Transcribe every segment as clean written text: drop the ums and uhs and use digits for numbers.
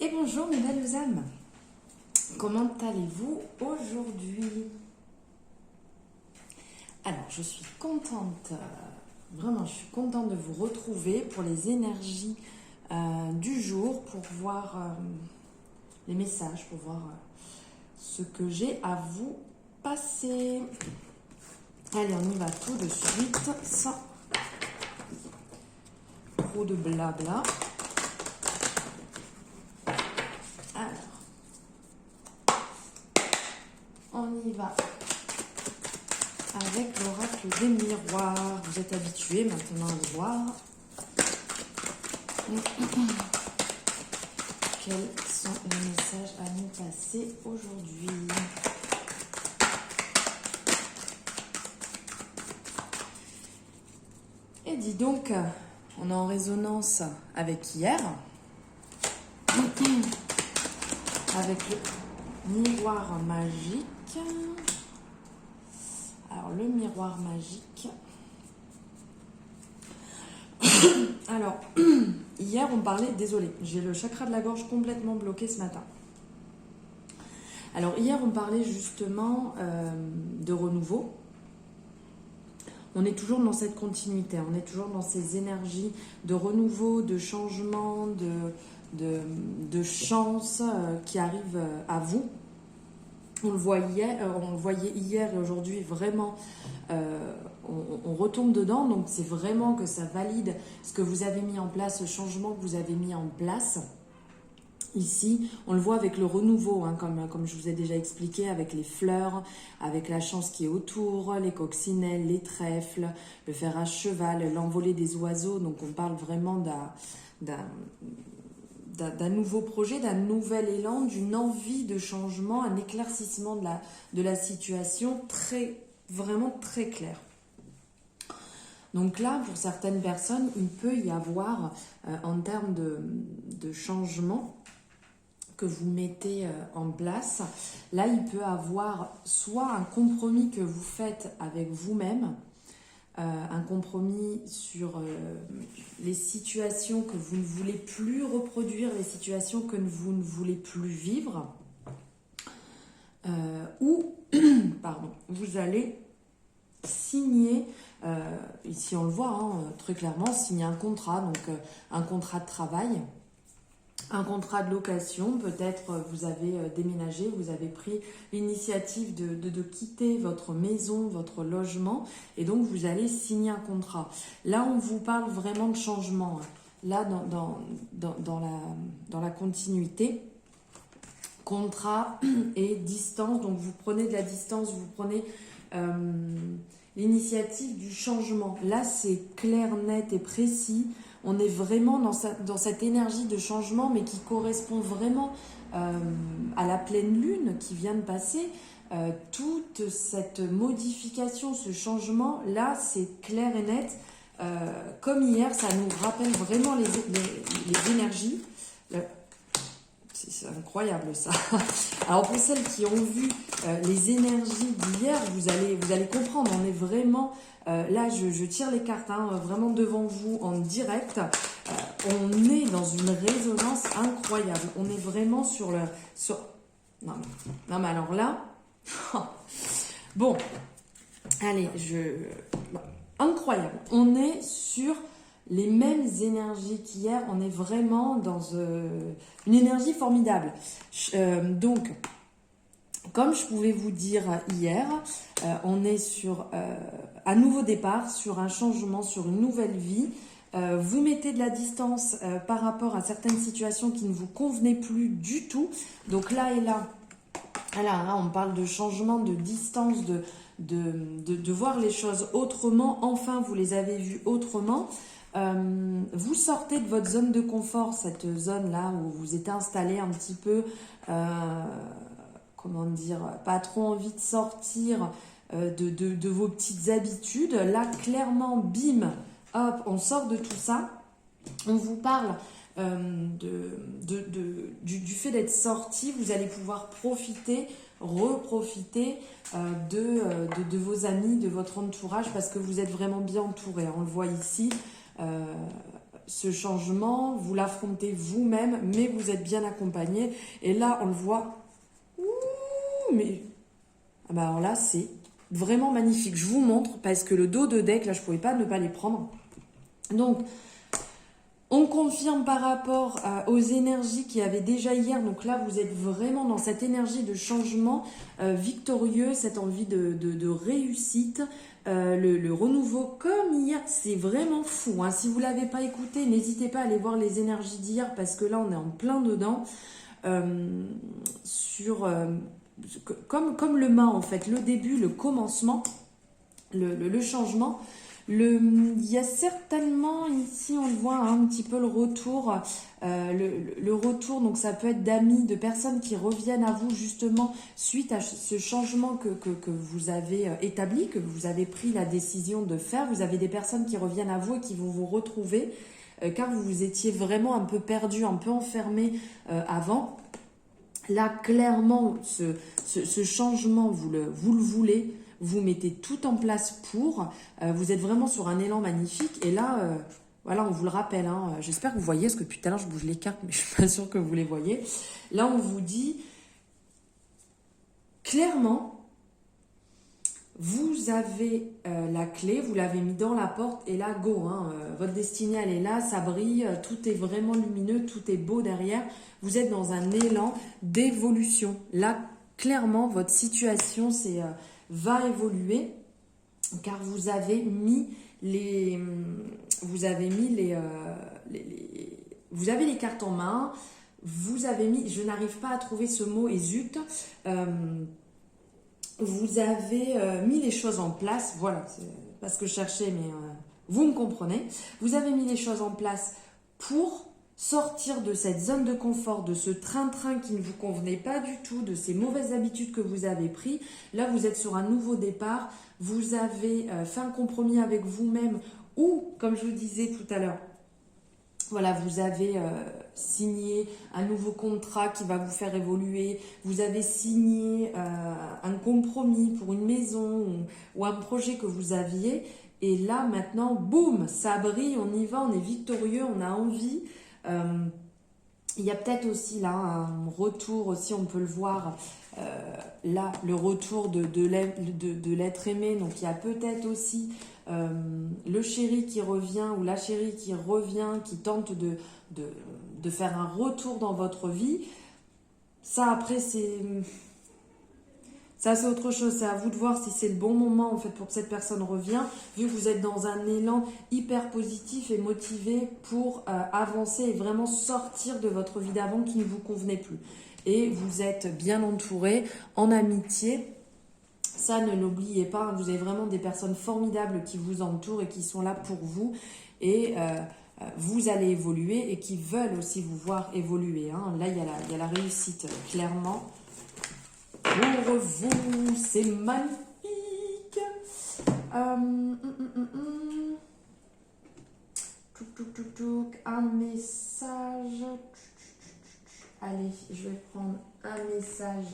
Et bonjour mes belles âmes, comment allez-vous aujourd'hui? Alors je suis contente, vraiment je suis contente de vous retrouver pour les énergies du jour, pour voir les messages, pour voir ce que j'ai à vous passer. Allez, on y va tout de suite, sans trop de blabla. On y va avec l'oracle des miroirs. Vous êtes habitués maintenant à le voir. Quels sont les messages à nous passer aujourd'hui? Et dis donc, on est en résonance avec hier, avec le miroir magique. Alors, le miroir magique. Alors, hier, on parlait... Désolée, j'ai le chakra de la gorge complètement bloqué ce matin. Alors, hier, on parlait justement de renouveau. On est toujours dans cette continuité, on est toujours dans ces énergies de renouveau, de changement, de chance qui arrivent à vous. On le voyait hier et aujourd'hui, vraiment, on retombe dedans. Donc, c'est vraiment que ça valide ce que vous avez mis en place, ce changement que vous avez mis en place. Ici, on le voit avec le renouveau, hein, comme je vous ai déjà expliqué, avec les fleurs, avec la chance qui est autour, les coccinelles, les trèfles, le fer à cheval, l'envolée des oiseaux. Donc, on parle vraiment d'un nouveau projet, d'un nouvel élan, d'une envie de changement, un éclaircissement de la situation vraiment très clair. Donc là, pour certaines personnes, il peut y avoir, en termes de changement que vous mettez en place, là, il peut avoir soit un compromis que vous faites avec vous-même, un compromis sur les situations que vous ne voulez plus reproduire, les situations que vous ne voulez plus vivre, ou pardon, vous allez signer, ici on le voit hein, très clairement, signer un contrat, donc un contrat de travail, un contrat de location, peut-être vous avez déménagé, vous avez pris l'initiative de quitter votre maison, votre logement, et donc vous allez signer un contrat. Là, on vous parle vraiment de changement. Là, dans la continuité, contrat et distance, donc vous prenez de la distance, vous prenez l'initiative du changement. Là, c'est clair, net et précis. On est vraiment dans cette énergie de changement, mais qui correspond vraiment à la pleine lune qui vient de passer. Toute cette modification, ce changement, là, c'est clair et net. Comme hier, ça nous rappelle vraiment les énergies. C'est incroyable ça. Alors pour celles qui ont vu les énergies d'hier, vous allez comprendre. On est vraiment... là, je tire les cartes, hein, vraiment devant vous en direct. On est dans une résonance incroyable. On est vraiment sur le... Non mais alors là... Bon, allez, incroyable. On est sur les mêmes énergies qu'hier. On est vraiment dans une énergie formidable. Donc... Comme je pouvais vous dire hier, on est sur un nouveau départ, sur un changement, sur une nouvelle vie. Vous mettez de la distance par rapport à certaines situations qui ne vous convenaient plus du tout. Donc là et là, voilà, on parle de changement, de distance, de voir les choses autrement. Enfin, vous les avez vues autrement. Vous sortez de votre zone de confort, cette zone-là où vous étiez installé un petit peu... comment dire, pas trop envie de sortir de vos petites habitudes. Là, clairement, bim, hop, on sort de tout ça. On vous parle du fait d'être sorti. Vous allez pouvoir reprofiter de vos amis, de votre entourage, parce que vous êtes vraiment bien entouré. On le voit ici. ce changement, vous l'affrontez vous-même, mais vous êtes bien accompagné. Et là, on le voit. Ouh, mais ah bah alors là, c'est vraiment magnifique. Je vous montre parce que le dos de deck, là, je ne pouvais pas ne pas les prendre. Donc, on confirme par rapport aux énergies qu'il y avait déjà hier. Donc là, vous êtes vraiment dans cette énergie de changement victorieux, cette envie de réussite, le renouveau comme hier. C'est vraiment fou, hein. Si vous ne l'avez pas écouté, n'hésitez pas à aller voir les énergies d'hier parce que là, on est en plein dedans. Comme le mât, en fait, le début, le commencement, le changement. Il y a certainement, ici on le voit un petit peu le retour, le retour, donc ça peut être d'amis, de personnes qui reviennent à vous justement suite à ce changement que vous avez établi, que vous avez pris la décision de faire. Vous avez des personnes qui reviennent à vous et qui vont vous retrouver, car vous vous étiez vraiment un peu perdu, un peu enfermé avant. Là, clairement, ce changement, vous le voulez. Vous mettez tout en place pour. Vous êtes vraiment sur un élan magnifique. Et là, voilà, on vous le rappelle. Hein, j'espère que vous voyez, parce que depuis tout à l'heure, je bouge les cartes, mais je ne suis pas sûre que vous les voyez. Là, on vous dit, clairement, vous avez la clé, vous l'avez mis dans la porte, et là, go. Hein, votre destinée, elle est là, ça brille, tout est vraiment lumineux, tout est beau derrière. Vous êtes dans un élan d'évolution. Là, clairement, votre situation, va évoluer car vous avez mis les cartes en main, vous avez mis, je n'arrive pas à trouver ce mot et zut, vous avez mis les choses en place, voilà, c'est pas ce que je cherchais mais vous me comprenez, vous avez mis les choses en place pour sortir de cette zone de confort, de ce train-train qui ne vous convenait pas du tout, de ces mauvaises habitudes que vous avez prises. Là, vous êtes sur un nouveau départ. Vous avez fait un compromis avec vous-même ou, comme je vous disais tout à l'heure, voilà, vous avez signé un nouveau contrat qui va vous faire évoluer. Vous avez signé un compromis pour une maison ou un projet que vous aviez. Et là, maintenant, boum, ça brille, on y va, on est victorieux, on a envie. Il y a peut-être aussi là un retour aussi, on peut le voir là, le retour de l'être aimé. Donc il y a peut-être aussi le chéri qui revient ou la chérie qui revient, qui tente de faire un retour dans votre vie. Ça après c'est autre chose, c'est à vous de voir si c'est le bon moment en fait pour que cette personne revienne, vu que vous êtes dans un élan hyper positif et motivé pour avancer et vraiment sortir de votre vie d'avant qui ne vous convenait plus. Et vous êtes bien entouré en amitié, ça ne l'oubliez pas, hein, vous avez vraiment des personnes formidables qui vous entourent et qui sont là pour vous et vous allez évoluer et qui veulent aussi vous voir évoluer. Hein. Là, il y a la réussite clairement. Pour vous, c'est magnifique. Un message. Allez, je vais prendre un message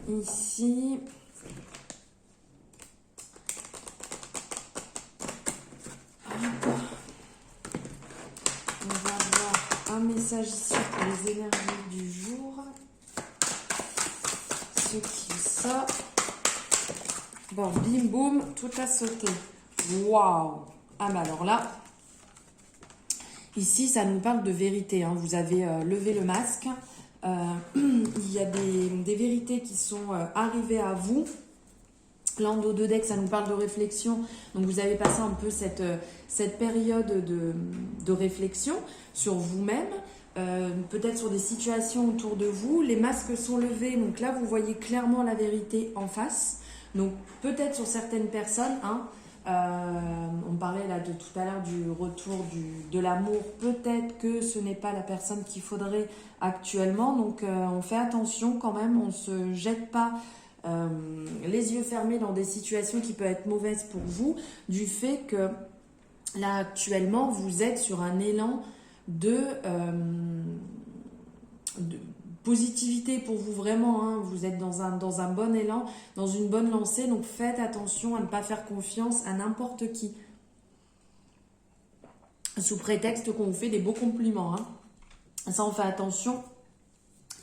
ici. On va voir un message ici pour les énergies du jour. Ce qui sort. Bon, bim boum, tout a sauté. Waouh! Ah, mais alors là, ici, ça nous parle de vérité. Hein. Vous avez levé le masque. Il y a des vérités qui sont arrivées à vous. Là, en dos de deck, ça nous parle de réflexion. Donc, vous avez passé un peu cette période de réflexion sur vous-même. Peut-être sur des situations autour de vous. Les masques sont levés. Donc là, vous voyez clairement la vérité en face. Donc, peut-être sur certaines personnes, hein, on parlait là de tout à l'heure du retour de l'amour. Peut-être que ce n'est pas la personne qu'il faudrait actuellement. Donc, on fait attention quand même. On ne se jette pas les yeux fermés dans des situations qui peuvent être mauvaises pour vous. Du fait que là, actuellement, vous êtes sur un élan de positivité pour vous vraiment, hein. Vous êtes dans un bon élan, dans une bonne lancée, donc faites attention à ne pas faire confiance à n'importe qui. sous prétexte qu'on vous fait des beaux compliments, hein. Ça, on fait attention.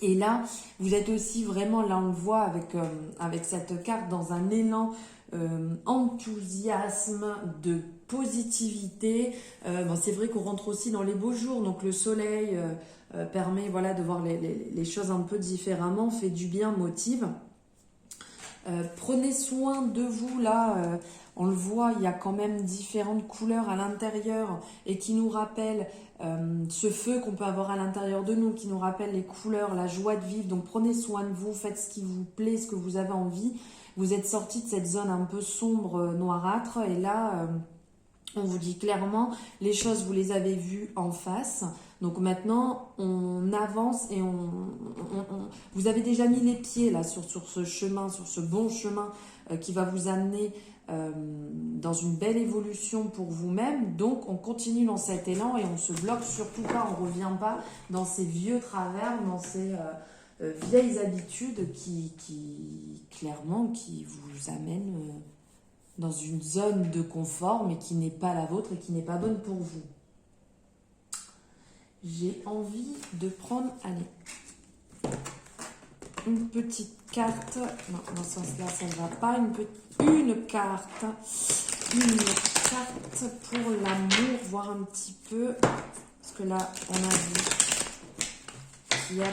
Et là, vous êtes aussi vraiment, là on le voit avec cette carte, dans un élan enthousiasme, de positivité. Bon, c'est vrai qu'on rentre aussi dans les beaux jours, donc le soleil permet voilà, de voir les choses un peu différemment, fait du bien, motive. Prenez soin de vous, là, on le voit, il y a quand même différentes couleurs à l'intérieur et qui nous rappellent ce feu qu'on peut avoir à l'intérieur de nous, qui nous rappelle les couleurs, la joie de vivre. Donc prenez soin de vous, faites ce qui vous plaît, ce que vous avez envie. Vous êtes sorti de cette zone un peu sombre, noirâtre, et là, on vous dit clairement, les choses, vous les avez vues en face. Donc maintenant, on avance et vous avez déjà mis les pieds là sur ce chemin, sur ce bon chemin qui va vous amener dans une belle évolution pour vous-même. Donc on continue dans cet élan et on se bloque surtout pas, on ne revient pas dans ces vieux travers, dans ces vieilles habitudes qui clairement qui vous amènent dans une zone de confort mais qui n'est pas la vôtre et qui n'est pas bonne pour vous. J'ai envie de prendre, allez, une petite carte. Non, dans ce sens-là, ça ne va pas. Une carte pour l'amour, voir un petit peu. Parce que là, on a vu qu'il y a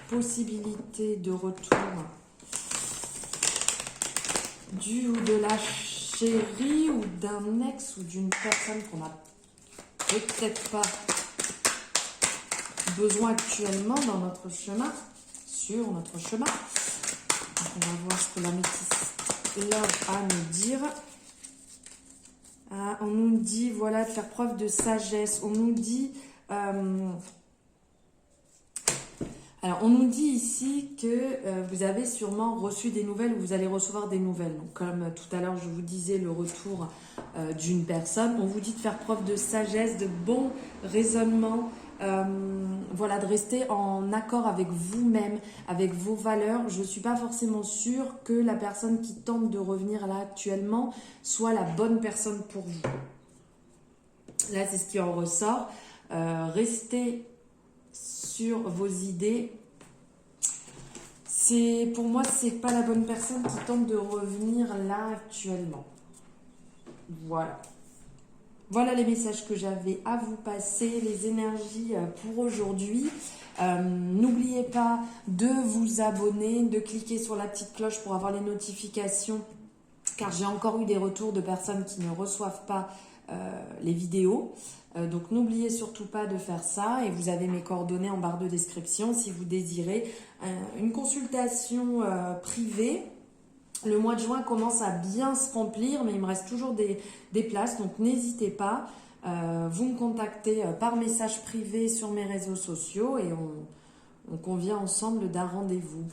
possibilité de retour du ou de la chérie ou d'un ex ou d'une personne qu'on n'a peut-être pas besoin actuellement dans notre chemin, sur notre chemin. Donc on va voir ce que la métisse là a à nous dire. On nous dit, voilà, de faire preuve de sagesse. On nous dit... alors, on nous dit ici que vous avez sûrement reçu des nouvelles ou vous allez recevoir des nouvelles. Donc, comme tout à l'heure, je vous disais le retour d'une personne. On vous dit de faire preuve de sagesse, de bon raisonnement. Voilà, de rester en accord avec vous-même, avec vos valeurs. Je ne suis pas forcément sûre que la personne qui tente de revenir là actuellement soit la bonne personne pour vous. Là, c'est ce qui en ressort. Restez sur vos idées. Pour moi, c'est pas la bonne personne qui tente de revenir là actuellement. Voilà. Voilà les messages que j'avais à vous passer, les énergies pour aujourd'hui. N'oubliez pas de vous abonner, de cliquer sur la petite cloche pour avoir les notifications, car j'ai encore eu des retours de personnes qui ne reçoivent pas les vidéos. Donc n'oubliez surtout pas de faire ça, et vous avez mes coordonnées en barre de description si vous désirez une consultation privée. Le mois de juin commence à bien se remplir, mais il me reste toujours des places, donc n'hésitez pas. Vous me contactez par message privé sur mes réseaux sociaux et on convient ensemble d'un rendez-vous.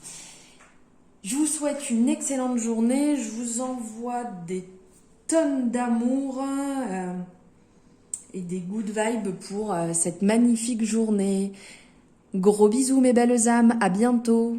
Je vous souhaite une excellente journée, je vous envoie des tonnes d'amour et des good vibes pour cette magnifique journée. Gros bisous mes belles âmes, à bientôt.